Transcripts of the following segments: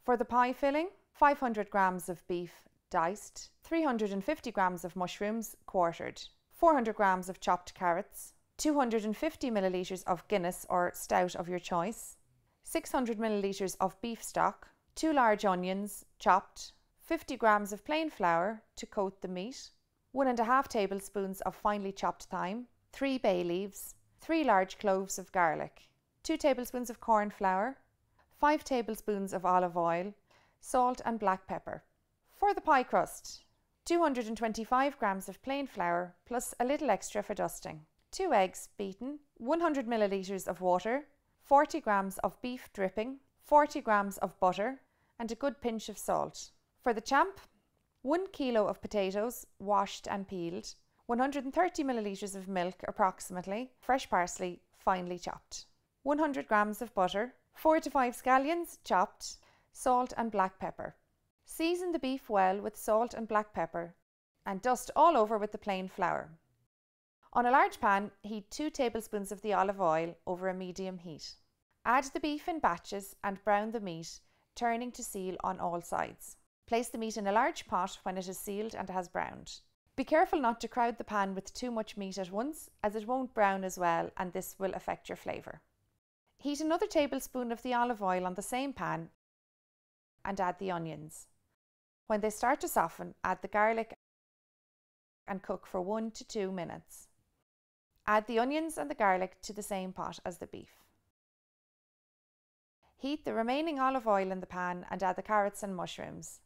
For the pie filling, 500 grams of beef diced, 350 grams of mushrooms quartered, 400 grams of chopped carrots, 250 millilitres of Guinness or stout of your choice, 600 millilitres of beef stock, 2 large onions chopped, 50 grams of plain flour to coat the meat, 1.5 tablespoons of finely chopped thyme, 3 bay leaves, 3 large cloves of garlic, 2 tablespoons of corn flour, 5 tablespoons of olive oil, salt and black pepper. For the pie crust, 225 grams of plain flour plus a little extra for dusting, 2 eggs beaten, 100 millilitres of water, 40 grams of beef dripping, 40 grams of butter and a good pinch of salt. For the champ, 1 kilo of potatoes washed and peeled, 130 millilitres of milk approximately, fresh parsley finely chopped, 100 grams of butter, 4 to 5 scallions chopped, salt and black pepper. Season the beef well with salt and black pepper and dust all over with the plain flour. On a large pan, heat 2 tablespoons of the olive oil over a medium heat. Add the beef in batches and brown the meat, turning to seal on all sides. Place the meat in a large pot when it is sealed and has browned. Be careful not to crowd the pan with too much meat at once, as it won't brown as well and this will affect your flavour. Heat another tablespoon of the olive oil on the same pan and add the onions. When they start to soften, add the garlic and cook for 1 to 2 minutes. Add the onions and the garlic to the same pot as the beef. Heat the remaining olive oil in the pan and add the carrots and mushrooms.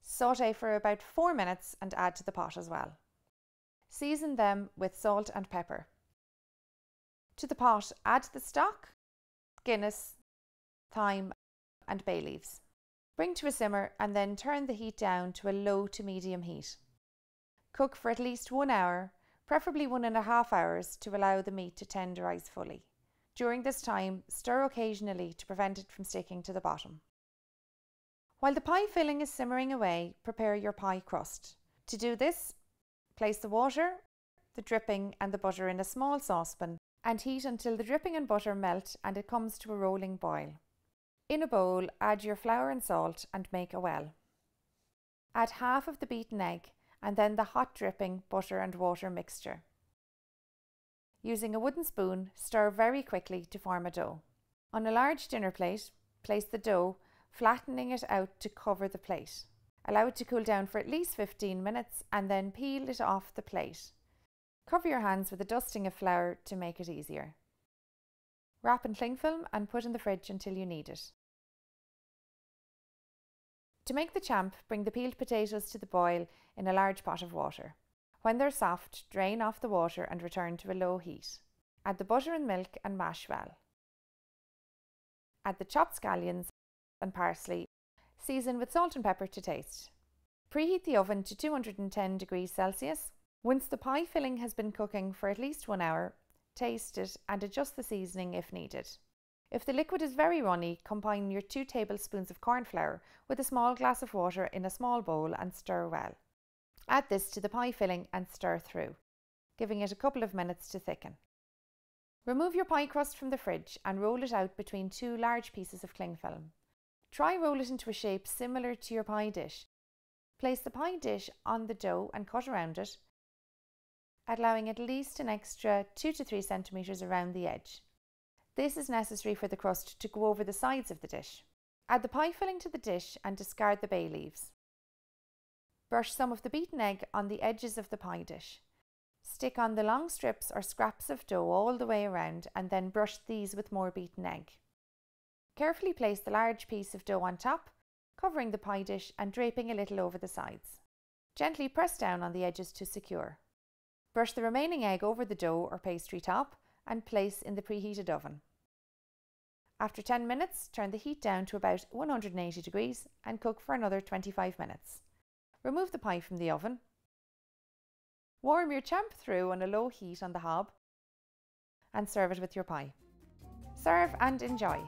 Sauté for about 4 minutes and add to the pot as well. Season them with salt and pepper. To the pot, add the stock, Guinness, thyme and bay leaves. Bring to a simmer and then turn the heat down to a low to medium heat. Cook for at least 1 hour, preferably 1.5 hours, to allow the meat to tenderize fully. During this time, stir occasionally to prevent it from sticking to the bottom. While the pie filling is simmering away, prepare your pie crust. To do this, place the water, the dripping and the butter in a small saucepan and heat until the dripping and butter melt and it comes to a rolling boil. In a bowl, add your flour and salt and make a well. Add half of the beaten egg and then the hot dripping, butter and water mixture. Using a wooden spoon, stir very quickly to form a dough. On a large dinner plate, place the dough, flattening it out to cover the plate. Allow it to cool down for at least 15 minutes and then peel it off the plate. Cover your hands with a dusting of flour to make it easier. Wrap in cling film and put in the fridge until you need it. To make the champ, bring the peeled potatoes to the boil in a large pot of water. When they're soft, drain off the water and return to a low heat. Add the butter and milk and mash well. Add the chopped scallions and parsley. Season with salt and pepper to taste. Preheat the oven to 210 degrees Celsius. Once the pie filling has been cooking for at least 1 hour, taste it and adjust the seasoning if needed. If the liquid is very runny, combine your 2 tablespoons of corn flour with a small glass of water in a small bowl and stir well. Add this to the pie filling and stir through, giving it a couple of minutes to thicken. Remove your pie crust from the fridge and roll it out between 2 large pieces of cling film. Try roll it into a shape similar to your pie dish. Place the pie dish on the dough and cut around it, allowing at least an extra 2 to 3 centimetres around the edge. This is necessary for the crust to go over the sides of the dish. Add the pie filling to the dish and discard the bay leaves. Brush some of the beaten egg on the edges of the pie dish. Stick on the long strips or scraps of dough all the way around and then brush these with more beaten egg. Carefully place the large piece of dough on top, covering the pie dish and draping a little over the sides. Gently press down on the edges to secure. Brush the remaining egg over the dough or pastry top and place in the preheated oven. After 10 minutes, turn the heat down to about 180 degrees and cook for another 25 minutes. Remove the pie from the oven. Warm your champ through on a low heat on the hob and serve it with your pie. Serve and enjoy.